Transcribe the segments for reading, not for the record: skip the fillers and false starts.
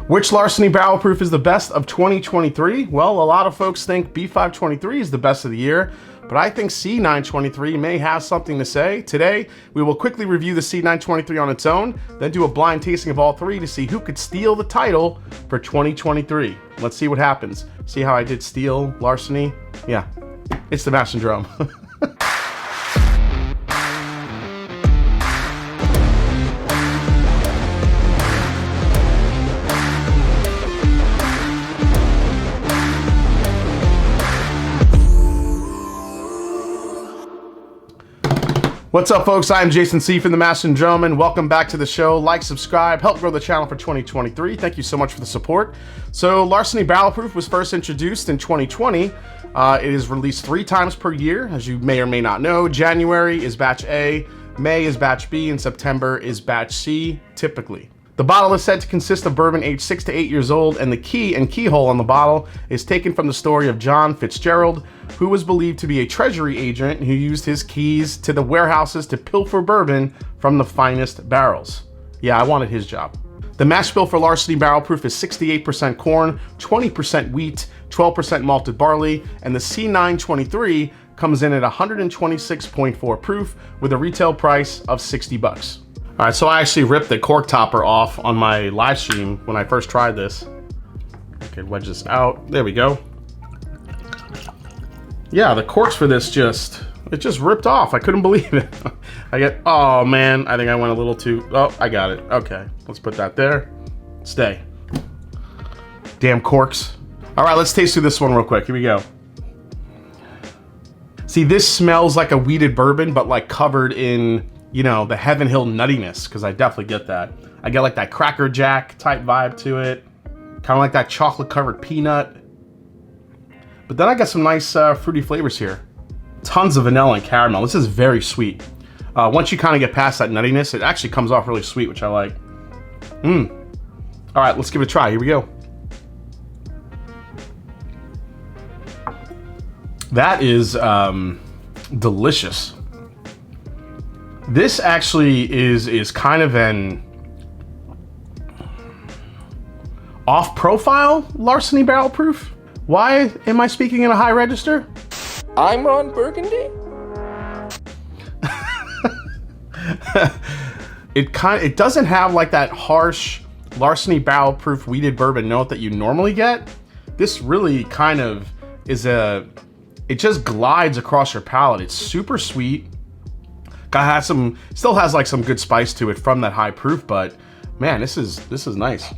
Which Larceny Barrel Proof is the best of 2023? Well, a lot of folks think B523 is the best of the year, but I think C923 may have something to say. Today, we will quickly review the C923 on its own, then do a blind tasting of all three to see who could steal the title for 2023. Let's see what happens. See how I did steal Larceny? Yeah, it's the Mash and Drum. What's up, folks? I'm Jason C. from the Mash and Drum, and welcome back to the show. Like, subscribe, help grow the channel for 2023. Thank you so much for the support. So, Larceny Barrel Proof was first introduced in 2020. It is released 3 times per year, as you may or may not know. January is batch A, May is batch B, and September is batch C, typically. The bottle is said to consist of bourbon aged 6 to 8 years old, and the key and keyhole on the bottle is taken from the story of John Fitzgerald, who was believed to be a treasury agent who used his keys to the warehouses to pilfer bourbon from the finest barrels. Yeah, I wanted his job. The mash bill for Larceny Barrel Proof is 68% corn, 20% wheat, 12% malted barley, and the C923 comes in at 126.4 proof with a retail price of 60 bucks. All right, so I actually ripped the cork topper off on my live stream when I first tried this. Okay, wedge this out. There we go. Yeah, the corks for this just ripped off. I couldn't believe it. Oh man, I think I went a little too, oh, I got it. Okay, let's put that there. Stay. Damn corks. All right, let's taste through this one real quick. Here we go. See, this smells like a wheated bourbon, but like covered in, you know, the Heaven Hill nuttiness, because I definitely get that. I get like that Cracker Jack type vibe to it. Kind of like that chocolate covered peanut. But then I got some nice fruity flavors here. Tons of vanilla and caramel. This is very sweet. Once you kind of get past that nuttiness, it actually comes off really sweet, which I like. All right, let's give it a try. Here we go. That is delicious. This actually is kind of an off-profile Larceny Barrel Proof. Why am I speaking in a high register? I'm Ron Burgundy. It doesn't have like that harsh Larceny Barrel Proof wheated bourbon note that you normally get. This really kind of is it just glides across your palate. It's super sweet. Still has like some good spice to it from that high proof, but man, this is nice.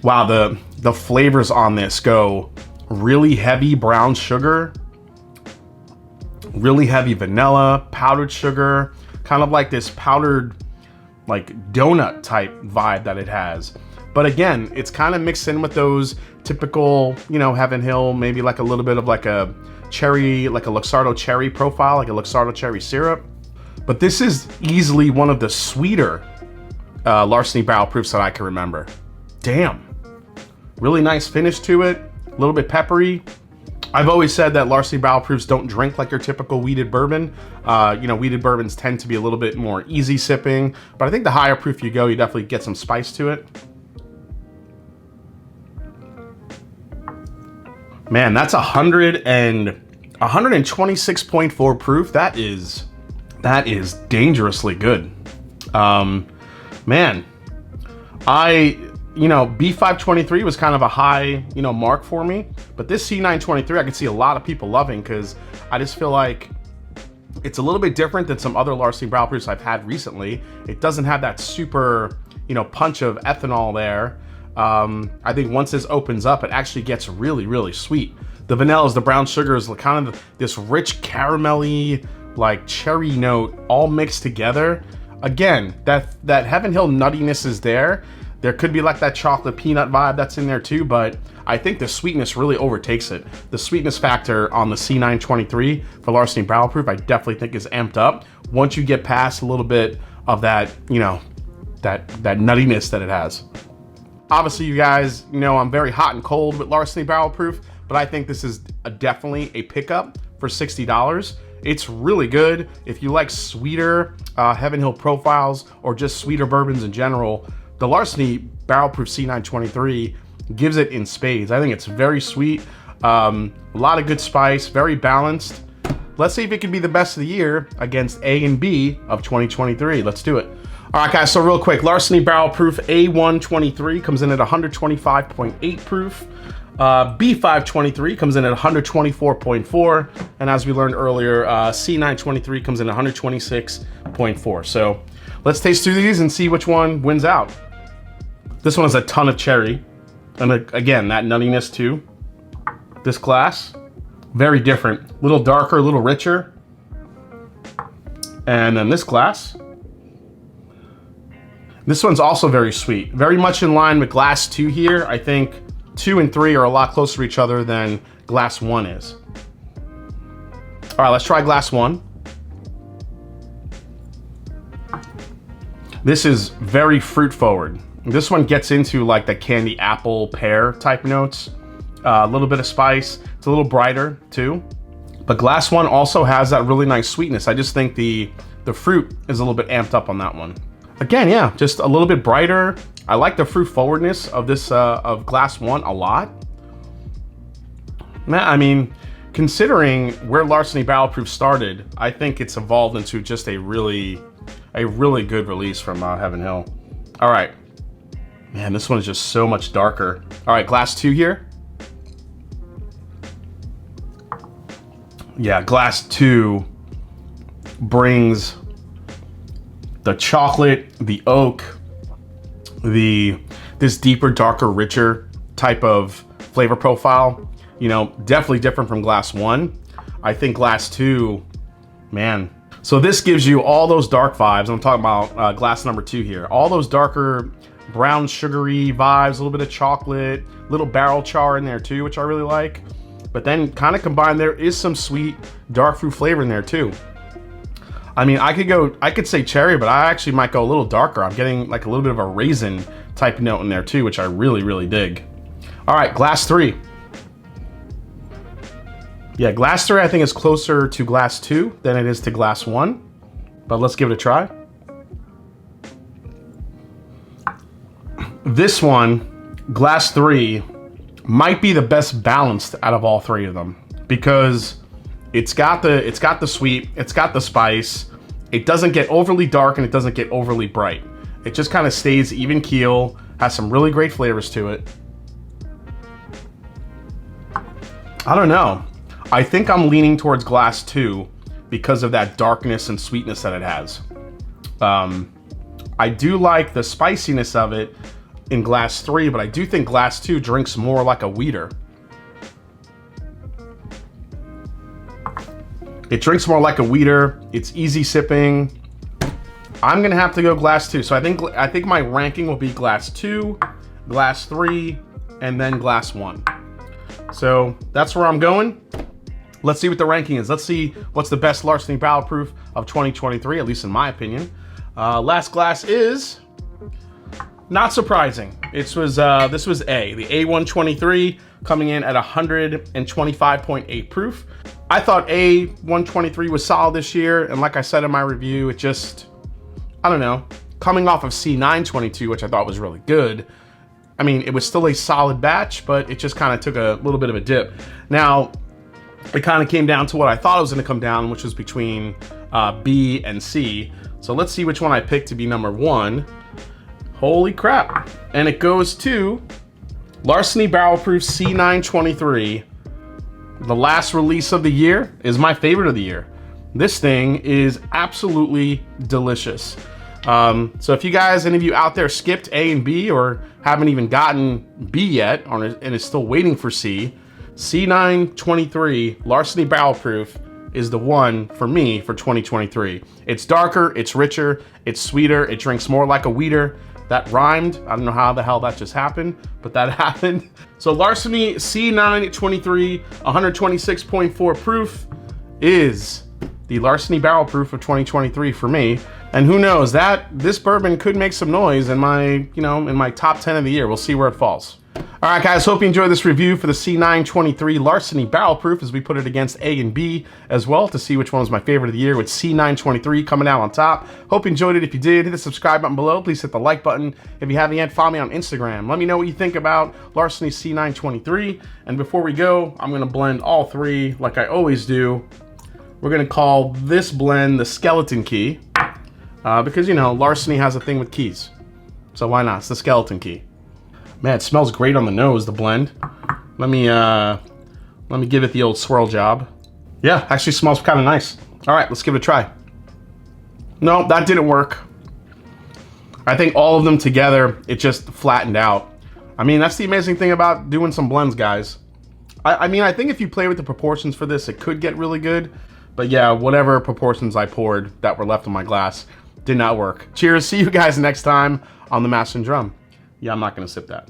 Wow, the flavors on this go really heavy brown sugar, really heavy vanilla, powdered sugar, kind of like this powdered like donut type vibe that it has. But again, it's kind of mixed in with those typical, you know, Heaven Hill, maybe like a little bit of like a cherry, like a Luxardo cherry profile, like a Luxardo cherry syrup. But this is easily one of the sweeter Larceny Barrel Proofs that I can remember. Damn. Really nice finish to it, a little bit peppery. I've always said that Larceny Barrel Proofs don't drink like your typical wheated bourbon. You know, wheated bourbons tend to be a little bit more easy sipping, but I think the higher proof you go, you definitely get some spice to it. Man, that's 126.4 proof. That is dangerously good. Man, you know, B523 was kind of a high, you know, mark for me, but this C923 I could see a lot of people loving, because I just feel like it's a little bit different than some other Larceny Barrel Proofs I've had recently. It doesn't have that super, you know, punch of ethanol there. I think once this opens up, it actually gets really, really sweet. The vanillas, the brown sugars, kind of this rich caramelly, like cherry note all mixed together. Again, that Heaven Hill nuttiness is there. There could be like that chocolate peanut vibe that's in there too, but I think the sweetness really overtakes it. The sweetness factor on the C923 for Larceny Barrel Proof, I definitely think is amped up once you get past a little bit of that, you know, that nuttiness that it has. Obviously, you guys, you know, I'm very hot and cold with Larceny Barrel Proof, but I think this is definitely a pickup for $60. It's really good. If you like sweeter Heaven Hill profiles or just sweeter bourbons in general, the Larceny Barrel Proof C923 gives it in spades. I think it's very sweet, a lot of good spice, very balanced. Let's see if it can be the best of the year against A and B of 2023. Let's do it. All right, guys, so real quick, Larceny Barrel Proof A123 comes in at 125.8 proof. B523 comes in at 124.4. And as we learned earlier, C923 comes in at 126.4. So let's taste through these and see which one wins out. This one has a ton of cherry. And again, that nuttiness too. This glass, very different. A little darker, a little richer. And then this glass. This one's also very sweet. Very much in line with glass 2 here. I think 2 and 3 are a lot closer to each other than glass 1 is. All right, let's try glass 1. This is very fruit forward. This one gets into like the candy apple pear type notes. A little bit of spice. It's a little brighter too. But glass 1 also has that really nice sweetness. I just think the fruit is a little bit amped up on that one. Again, yeah, just a little bit brighter. I like the fruit forwardness of this of glass 1 a lot. Man, I mean, considering where Larceny Barrel Proof started, I think it's evolved into just a really good release from Heaven Hill. All right, man, this one is just so much darker. All right, glass 2 here. Yeah, glass 2 brings the chocolate, the oak, this deeper, darker, richer type of flavor profile. You know, definitely different from glass 1. I think glass 2, man. So this gives you all those dark vibes. I'm talking about glass number 2 here. All those darker, brown, sugary vibes, a little bit of chocolate, little barrel char in there too, which I really like. But then kind of combined, there is some sweet dark fruit flavor in there too. I mean, I could say cherry, but I actually might go a little darker. I'm getting like a little bit of a raisin type note in there too, which I really dig. All right, glass 3. Yeah, glass 3 I think is closer to glass 2 than it is to glass 1, but let's give it a try. This one, glass 3, might be the best balanced out of all 3 of them because it's got the sweet, it's got the spice. It doesn't get overly dark and it doesn't get overly bright. It just kind of stays even keel, has some really great flavors to it. I don't know. I think I'm leaning towards glass 2 because of that darkness and sweetness that it has. I do like the spiciness of it in glass 3, but I do think glass 2 drinks more like a wheater. It drinks more like a wheater. It's easy sipping. I'm gonna have to go glass 2. So I think my ranking will be glass 2, glass 3, and then glass 1. So that's where I'm going. Let's see what the ranking is. Let's see what's the best Larceny Barrel Proof of 2023, at least in my opinion. Last glass is not surprising. This was A, the A123, coming in at 125.8 proof. I thought A123 was solid this year, and like I said in my review, it just, I don't know, coming off of C922, which I thought was really good. I mean, it was still a solid batch, but it just kind of took a little bit of a dip. Now, it kind of came down to what I thought it was going to come down, which was between B and C. So let's see which one I picked to be number 1. Holy crap. And it goes to Larceny Barrel Proof C923. The last release of the year is my favorite of the year. This thing is absolutely delicious. So if you guys, any of you out there skipped A and B or haven't even gotten B yet and is still waiting for C, C923 Larceny Barrel Proof is the one for me for 2023. It's darker, it's richer, it's sweeter, it drinks more like a wheater. That rhymed. I don't know how the hell that just happened, but that happened. So Larceny C923 126.4 proof is the Larceny Barrel Proof of 2023 for me. And who knows, that this bourbon could make some noise in my, in my top 10 of the year. We'll see where it falls. All All right, guys, hope you enjoyed this review for the C923 Larceny Barrel Proof as we put it against A and B as well to see which one was my favorite of the year with C923 coming out on top. Hope you enjoyed it. If you did, hit the subscribe button below. Please hit the like button. If you haven't yet, follow me on Instagram. Let me know what you think about Larceny C923. And before we go, I'm going to blend all three like I always do. We're going to call this blend the skeleton key because, you know, Larceny has a thing with keys. So why not? It's the skeleton key. Man, it smells great on the nose, the blend. Let me give it the old swirl job. Yeah, actually smells kind of nice. All right, let's give it a try. No, that didn't work. I think all of them together, it just flattened out. I mean, that's the amazing thing about doing some blends, guys. I mean, I think if you play with the proportions for this, it could get really good. But yeah, whatever proportions I poured that were left in my glass did not work. Cheers, see you guys next time on The Master and Drum. Yeah, I'm not gonna sip that.